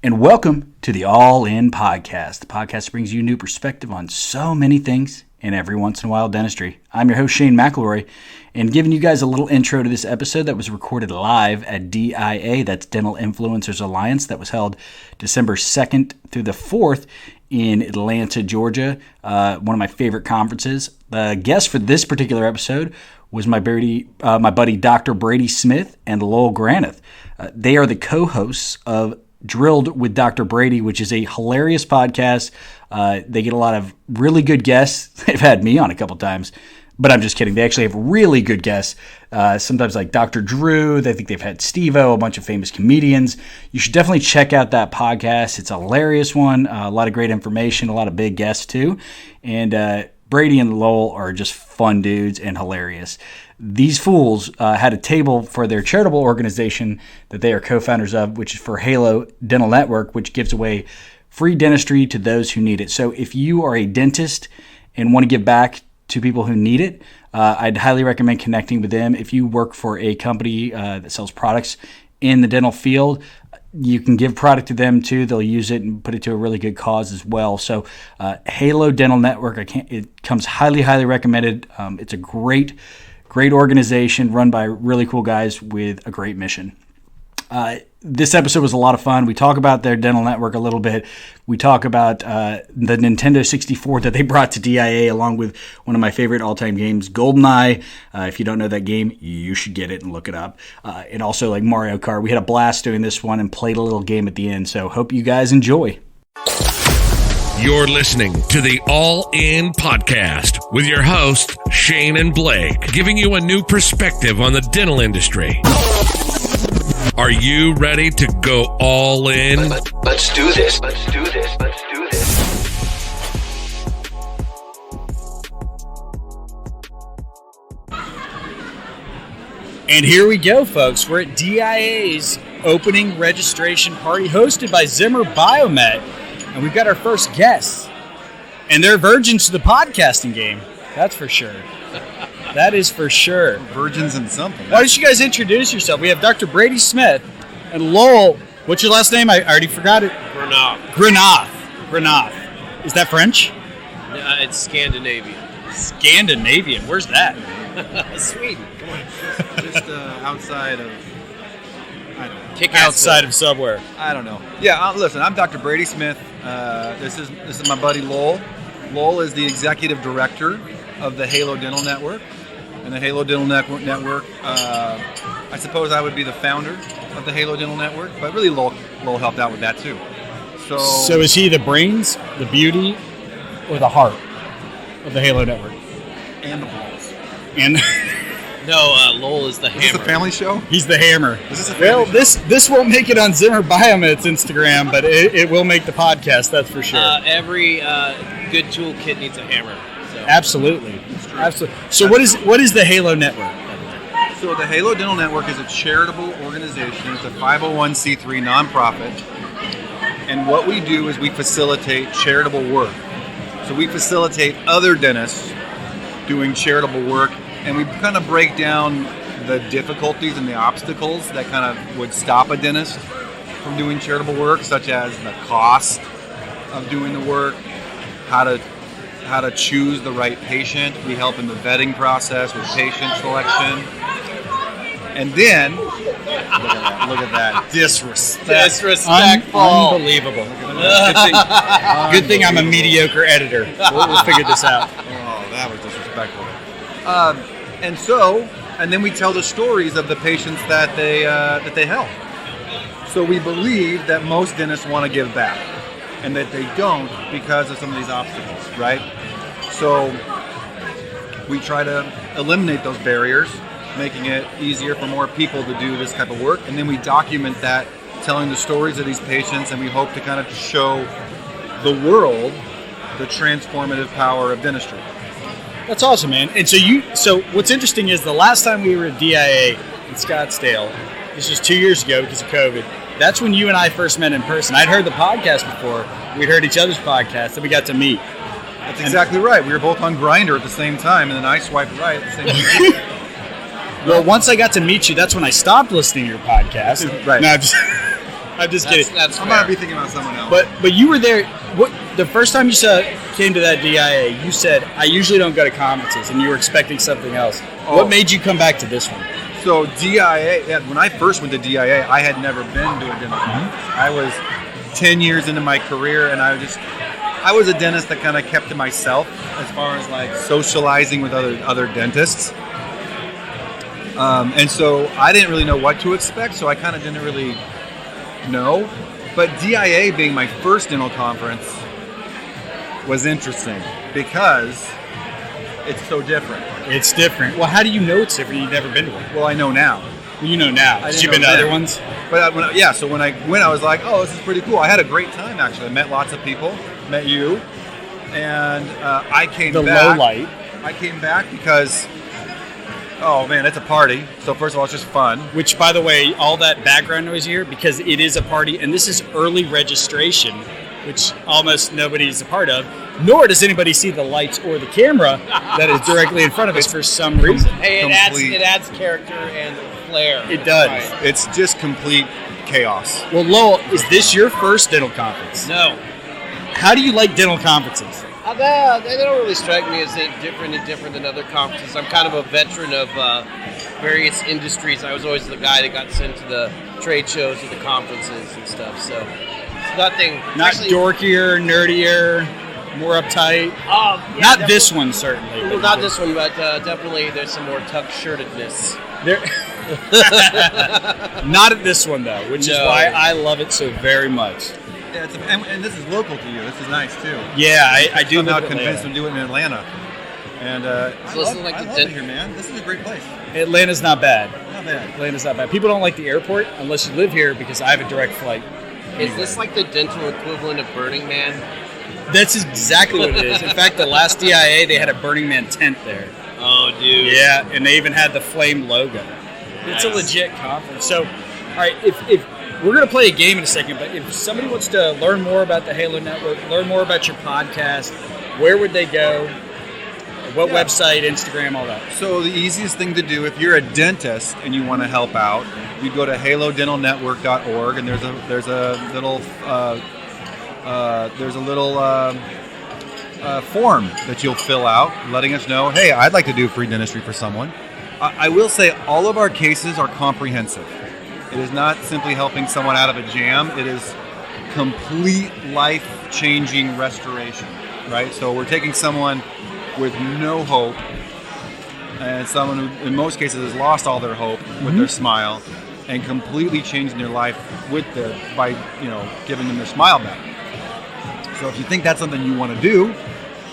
And welcome to the All In Podcast. The podcast brings you new perspective on so many things and every once in a while dentistry. I'm your host, Shane McElroy, and giving you guys a little intro to this episode that was recorded live at DIA, that's Dental Influencers Alliance, that was held December 2nd through the 4th in Atlanta, Georgia, one of my favorite conferences. The guest for this particular episode was my buddy Dr. Brady Smith and Lowell Granath. They are the co-hosts of Drilled with Dr. Brady, which is a hilarious podcast. They get a lot of really good guests. They've had me on a couple times, but I'm just kidding. They actually have really good guests. Sometimes like Dr. Drew. They think they've had Steve-O, a bunch of famous comedians. You should definitely check out that podcast. It's a hilarious one. A lot of great information, a lot of big guests too. And Brady and Lowell are just fun dudes and hilarious. These fools had a table for their charitable organization that they are co-founders of, which is for Halo Dental Network, which gives away free dentistry to those who need it. So if you are a dentist and want to give back to people who need it, I'd highly recommend connecting with them. If you work for a company that sells products in the dental field, you can give product to them too. They'll use it and put it to a really good cause as well. So Halo Dental Network, it comes highly recommended. It's a great organization run by really cool guys with a great mission. This episode was a lot of fun. We talk about their dental network a little bit. We talk about the Nintendo 64 that they brought to DIA along with one of my favorite all-time games, GoldenEye. If you don't know that game, you should get it and look it up. And also like Mario Kart. We had a blast doing this one and played a little game at the end. So hope you guys enjoy. You're listening to the All In Podcast with your hosts, Shane and Blake, giving you a new perspective on the dental industry. Are you ready to go all in? Let's do this. And here we go, folks. We're at DIA's opening registration party hosted by Zimmer Biomet. And we've got our first guests. And they're virgins to the podcasting game. That's for sure. That is for sure. Virgins and something. Why don't you guys introduce yourself? We have Dr. Brady Smith and Lowell. What's your last name? I already forgot it. Granath. Is that French? It's Scandinavian. Scandinavian? Where's that? Sweden. Come on. Just outside of, I don't know. Outside of somewhere. I don't know. Yeah, listen, I'm Dr. Brady Smith. This is my buddy Lowell. Lowell is the executive director of the Halo Dental Network. And the Halo Dental Network, I suppose I would be the founder of the Halo Dental Network, but really Lowell helped out with that too. So is he the brains, the beauty, or the heart of the Halo Network? And the balls. And No, Lowell is the hammer. Is this a family show? He's the hammer. Is this a family show? This won't make it on Zimmer Biomet's Instagram, but it will make the podcast, that's for sure. Every good toolkit needs a hammer. So. Absolutely. So what is the Halo Network? So the Halo Dental Network is a charitable organization. It's a 501c3 nonprofit. And what we do is we facilitate charitable work. So we facilitate other dentists doing charitable work, and we kind of break down the difficulties and the obstacles that kind of would stop a dentist from doing charitable work, such as the cost of doing the work, how to choose the right patient. We help in the vetting process with patient selection. And then, look at that. Disrespectful. Unbelievable. Good thing I'm a mediocre editor. We'll figure this out. Oh, that was disrespectful. And then we tell the stories of the patients that they help. So we believe that most dentists want to give back, and that they don't because of some of these obstacles, right? So we try to eliminate those barriers, making it easier for more people to do this type of work, and then we document that, telling the stories of these patients, and we hope to kind of show the world the transformative power of dentistry. That's awesome, man. And so what's interesting is the last time we were at DIA in Scottsdale, this was 2 years ago because of COVID, that's when you and I first met in person. I'd heard the podcast before. We'd heard each other's podcast, and we got to meet. That's exactly right. We were both on Grindr at the same time, and then I swiped right at the same time. Well, once I got to meet you, that's when I stopped listening to your podcast. Right. No, I'm just kidding. That's I fair. might be thinking about someone else. But you were there. What the first time you came to that DIA? You said I usually don't go to conferences, and you were expecting something else. What made you come back to this one? So DIA, when I first went to DIA, I had never been to a dental conference. I was 10 years into my career, and I was a dentist that kind of kept to myself as far as like socializing with other dentists. And so I didn't really know what to expect, so I kind of didn't really know. But DIA being my first dental conference was interesting because it's so different. It's different. Well, how do you know it's different? You've never been to one. Well, I know now. You know now. Have you been to other ones? But so when I went, I was like, oh, this is pretty cool. I had a great time, actually. I met lots of people, met you, and I came back. The low light. I came back because, oh man, it's a party. So first of all, it's just fun. Which, by the way, all that background noise here, because it is a party, and this is early registration, which almost nobody's a part of, nor does anybody see the lights or the camera that is directly in front of us for some reason. Hey, it adds character and flair. It does. Right. It's just complete chaos. Well, Lowell, is this your first dental conference? No. How do you like dental conferences? They don't really strike me as different than other conferences. I'm kind of a veteran of various industries. I was always the guy that got sent to the trade shows or the conferences and stuff. So it's nothing. Not dorkier, nerdier, more uptight. Not this one, certainly. Well, not this one, but definitely there's some more tuck-shirtedness. Not at this one, though, which is why I love it so very much. Yeah, and this is local to you. This is nice too. Yeah, I do. I'm not convinced to do it in Atlanta. And I love it here, man. This is a great place. Atlanta's not bad. Not bad. Atlanta's not bad. People don't like the airport unless you live here because I have a direct flight. Is this like the dental equivalent of Burning Man? That's exactly what it is. In fact, the last DIA, they had a Burning Man tent there. Oh, dude. Yeah, and they even had the flame logo. It's a legit conference. So, all right, if we're going to play a game in a second, but if somebody wants to learn more about the Halo Network, learn more about your podcast, where would they go? What website, Instagram, all that? So the easiest thing to do if you're a dentist and you want to help out, you go to halodentalnetwork.org, and there's a little form that you'll fill out, letting us know, hey, I'd like to do free dentistry for someone. I will say all of our cases are comprehensive. It is not simply helping someone out of a jam. It is complete life-changing restoration, right? So we're taking someone with no hope and someone who, in most cases, has lost all their hope with their smile and completely changing their life by giving them their smile back. So if you think that's something you want to do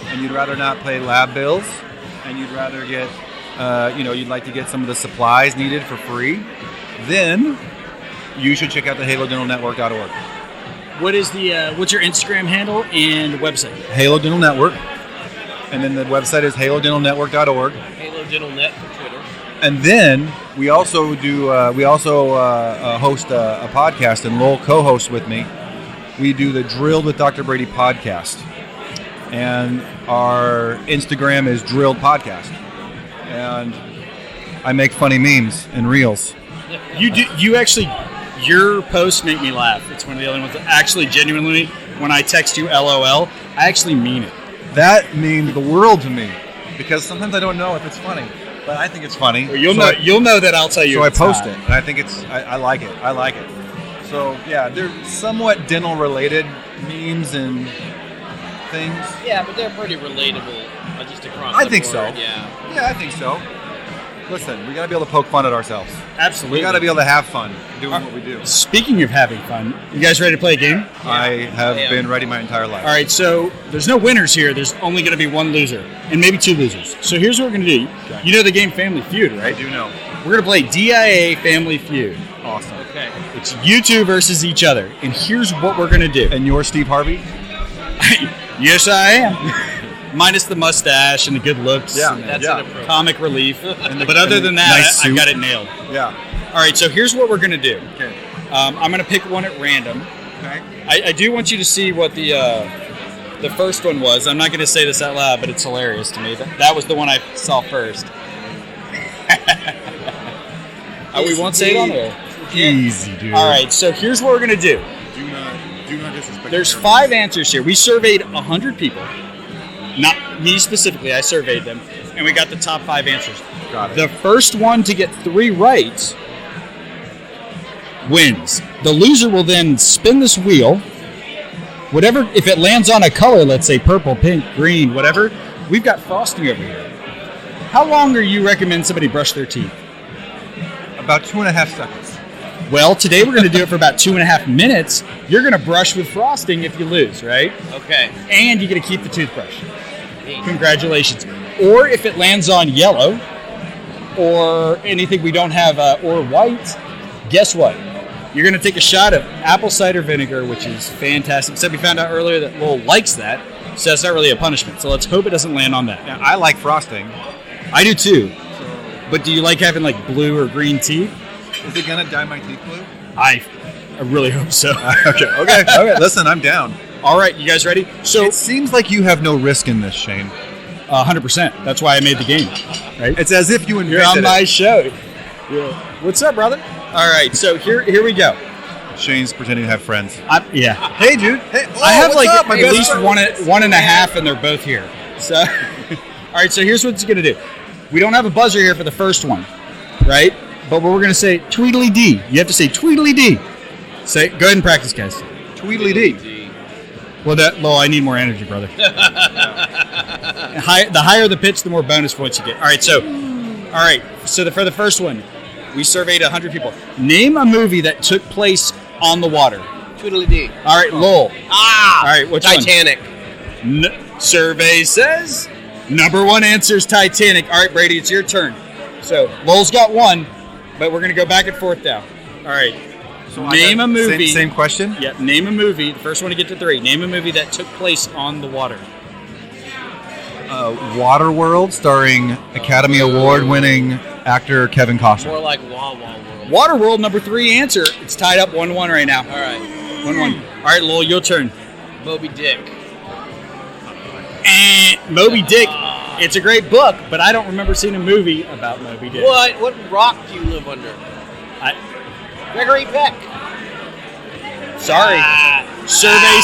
and you'd rather not pay lab bills and you'd rather get, you'd like to get some of the supplies needed for free, then you should check out the halodentalnetwork.org. What's your Instagram handle and website? Halo Dental Network. And then the website is halodentalnetwork.org. Halo Dental Net for Twitter. And then we also host a podcast, and Lowell co-hosts with me. We do the Drilled with Dr. Brady podcast. And our Instagram is Drilled Podcast. And I make funny memes and reels. Your posts make me laugh. It's one of the only ones that actually genuinely, when I text you LOL, I actually mean it. That means the world to me because sometimes I don't know if it's funny, but I think it's funny. Well, you'll know that I'll tell you. So I post it, and I think I like it. I like it. So yeah, they're somewhat dental related memes and things. Yeah, but they're pretty relatable just across the board. I think so. Yeah, I think so. Listen, we got to be able to poke fun at ourselves. Absolutely. We got to be able to have fun doing what we do. Speaking of having fun, you guys ready to play a game? Yeah. I have been ready my entire life. All right, so there's no winners here. There's only going to be one loser and maybe two losers. So here's what we're going to do. Okay. You know the game Family Feud, right? I do know. We're going to play DIA Family Feud. Awesome. Okay. It's you two versus each other. And here's what we're going to do. And you're Steve Harvey? Yes, I am. Minus the mustache and the good looks. Yeah, that's comic relief. But other than that, nice I got it nailed. Yeah. All right, so here's what we're going to do. Okay. I'm going to pick one at random. Okay. I do want you to see what the first one was. I'm not going to say this out loud, but it's hilarious to me. That was the one I saw first. We won't say it on there. Easy, dude. All right, so here's what we're going to do. Do not disrespect. There's 5 answers here. We surveyed 100 people. Not me specifically. I surveyed them. And we got the top 5 answers. Got it. The first one to get 3 right wins. The loser will then spin this wheel. Whatever, if it lands on a color, let's say purple, pink, green, whatever, we've got frosting over here. How long do you recommend somebody brush their teeth? About 2.5 seconds. Well, today we're going to do it for about 2.5 minutes. You're going to brush with frosting if you lose, right? Okay. And you get to keep the toothbrush. Congratulations. Or if it lands on yellow, or anything we don't have, or white, guess what? You're going to take a shot of apple cider vinegar, which is fantastic. Except we found out earlier that Lowell likes that, so that's not really a punishment. So let's hope it doesn't land on that. Now, I like frosting. I do too. But do you like having like blue or green teeth? Is it going to dye my teeth blue? I really hope so. Okay. Listen, I'm down. All right, you guys ready? So It seems like you have no risk in this, Shane. 100%. That's why I made the game. Right? It's as if you invented You're on my it. show. Yeah. What's up, brother? All right, so here we go. Shane's pretending to have friends. Yeah. Hey, dude. Hey, I have what's like up, my at best least friend? one and a half, and they're both here. So, all right. So here's what it's gonna do. We don't have a buzzer here for the first one, right? But we're gonna say Tweedly Dee. You have to say Tweedly Dee. Say. Go ahead and practice, guys. Tweedly Dee. Well, I need more energy, brother. The higher the pitch, the more bonus points you get. All right. So for the first one, we surveyed 100 people. Name a movie that took place on the water. Tweedledee. All right, Lowell. All right, which Titanic. one? Survey says number 1 answer is Titanic. All right, Brady, it's your turn. So Lowell's got 1, but we're going to go back and forth now. All right. So name a movie. Same question? Yeah, name a movie. The first one to get to 3. Name a movie that took place on the water. Waterworld, starring Academy Award-winning actor Kevin Costner. More like Wah Wah World. Waterworld, number 3 answer. It's tied up 1-1 right now. All right. 1-1. All right, Lowell, your turn. Moby Dick. Moby Dick. It's a great book, but I don't remember seeing a movie about Moby Dick. What? What rock do you live under? Gregory Peck. Sorry. Survey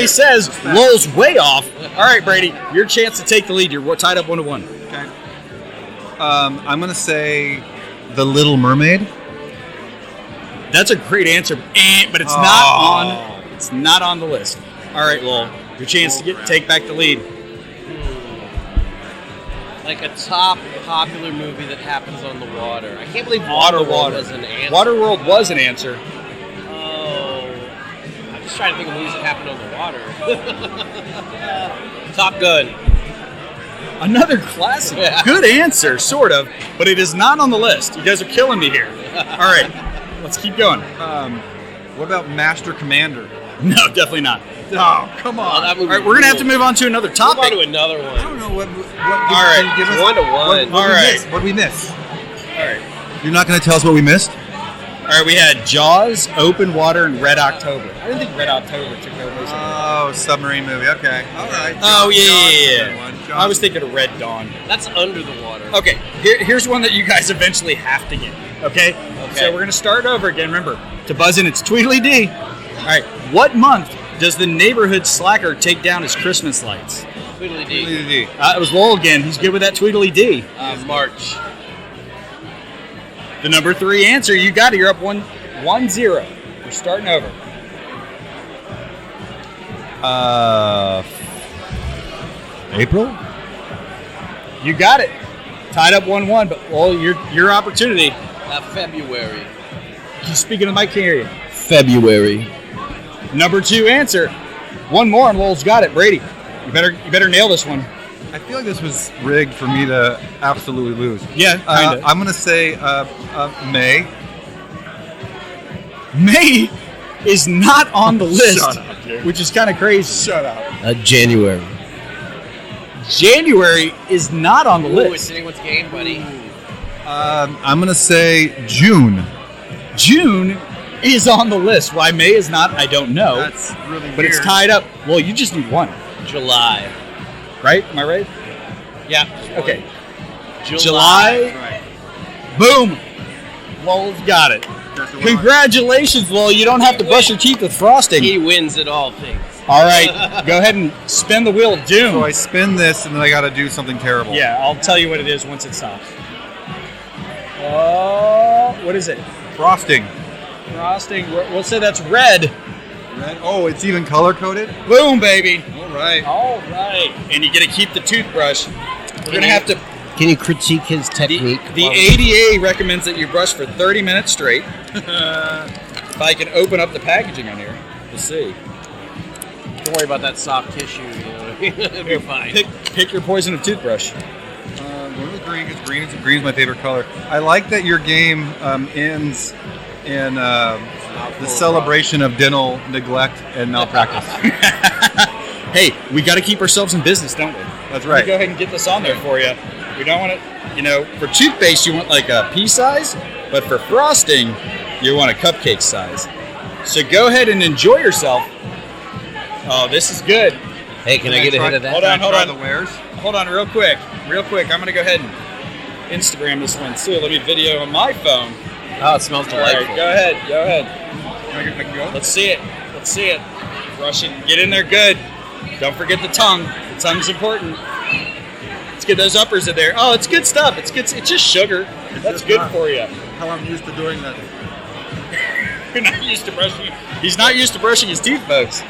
says Lowell's way off. All right, Brady, your chance to take the lead. You're tied up 1-1. Okay. I'm going to say The Little Mermaid. That's a great answer, but it's not on the list. All right, Lowell, your chance to take back the lead. Like a top popular movie that happens on the water. I can't believe Waterworld was an answer. Waterworld was an answer. Oh. I'm just trying to think of movies that happen on the water. Top Gun. Another classic. Yeah. Good answer, sort of, but it is not on the list. You guys are killing me here. All right, let's keep going. What about Master Commander? No, definitely not. Oh, come on. That movie All right, we're going to have to move on to another Move topic. on to another one. I don't know what All right, can you give us? 1-1. What All right. What did we miss? All right. You're not going to tell us what we missed? All right, we had Jaws, Open Water, and Red October. I didn't think Red October took over. Oh, submarine movie. Okay. All right. Oh, Jaws is a good yeah. one. Jaws. I was thinking of Red Dawn. That's under the water. Okay, here's one that you guys eventually have to get. Okay? So we're going to start over again. Remember, to buzz in, it's Tweedly Dee. All right, what month does the neighborhood slacker take down his Christmas lights? Tweedledee. Tweedledee. It was Lowell again. He's good with that Tweedly Dee. March. The number 3 answer, you got it. You're up 1-0. We're starting over. April? You got it. Tied up 1-1, but well, your opportunity. February. Keep speaking of my carrier. February. Number 2 answer. One more, and Lowell's got it. Brady, you better nail this one. I feel like this was rigged for me to absolutely lose. Yeah, kind of. I'm going to say May. May is not on the list, Shut up, dude. which is kind of crazy. Shut up. January. January is not on the Ooh, list. it's anyone's game, buddy. I'm going to say June. June is on the list. Why May is not, I don't know. That's really but it's tied up. Well, you just need one, July. right? Am I right? Yeah. Okay. July. July. Boom. Lowell's got it. That's the one. Congratulations, Lowell. You don't have to brush your teeth with frosting. He wins at all things. All right, go ahead and spin the wheel of doom. So I spin this, and then I got to do something terrible. Yeah, I'll tell you what it is once it stops. Oh, what is it? Frosting. Frosting. We'll say that's red. Red. Oh, it's even color coded. Boom, baby. All right. All right. And you get to keep the toothbrush. We're going to have to... Can you critique his technique? The ADA recommends that you brush for 30 minutes straight. If I can open up the packaging on here, we'll see. Don't worry about that soft tissue. It'll be fine. Pick your poison of toothbrush. Go with green because green is my favorite color. I like that your game ends in the celebration of dental neglect and malpractice. Hey, we got to keep ourselves in business, don't we? That's Let right. me go ahead and get this on there for you. We don't want it, for toothpaste, you want like a pea size, but for frosting, you want a cupcake size. So go ahead and enjoy yourself. Oh, this is good. Hey, can I get a hit of that? Hold on. The wares. Hold on, real quick. I'm going to go ahead and Instagram this one too. Let me video on my phone. Oh, it smells All delightful. right, go ahead. I can go. Let's see it. Brush it. Get in there good. Don't forget the tongue. The tongue's important. Let's get those uppers in there. Oh, it's good stuff. It's good. It's just sugar. That's just good not. for you. How I'm used to doing that. You're not used to brushing. He's not used to brushing his teeth, folks.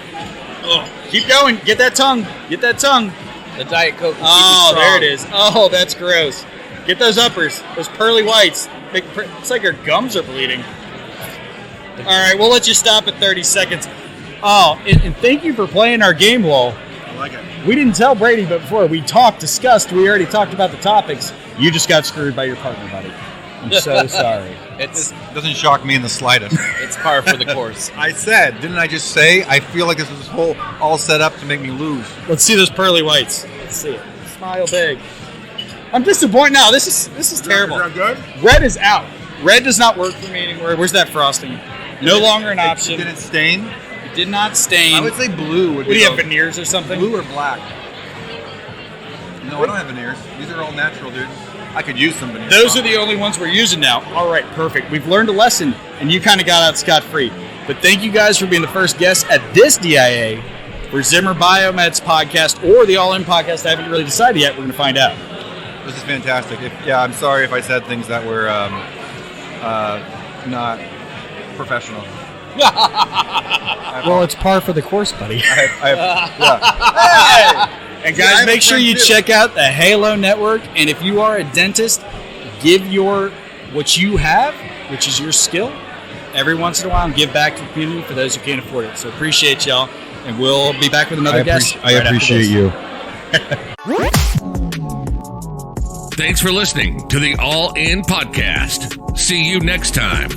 Oh, keep going. Get that tongue. The Diet Coke. Oh, there it is. Oh, that's gross. Get those uppers. Those pearly whites. It's like your gums are bleeding. All right, we'll let you stop at 30 seconds. Oh, and thank you for playing our game, Lowell. I like it. We didn't tell Brady, but before we we already talked about the topics. You just got screwed by your partner, buddy. I'm so sorry. It's Doesn't shock me in the slightest. par for the course. Didn't I just say? I feel like this was all set up to make me lose. Let's see those pearly whites. Let's see it. Smile big. I'm disappointed now. This is terrible. Is that good? Red is out. Red does not work for me anymore. Where's that frosting? No longer an option. Did it stain? It did not stain. I would say blue would What be. do you have, veneers or something? Blue or black? No, I don't have veneers. These are all natural, dude. I could use some veneers. Those are the only ones we're using now. All right, perfect. We've learned a lesson, and you kind of got out scot-free. But thank you guys for being the first guests at this DIA for Zimmer Biomed's podcast or the All In podcast. I haven't really decided yet. We're going to find out. This is fantastic. I'm sorry if I said things that were not professional. Well, it's par for the course, buddy. Yeah. And Yeah, I guys, have a make sure friend you too. check out the Halo Network. And if you are a dentist, give what you have, which is your skill, every once in a while and give back to the community for those who can't afford it. So appreciate y'all. And we'll be back with another guest. I appreciate you. Thanks for listening to the All In Podcast. See you next time.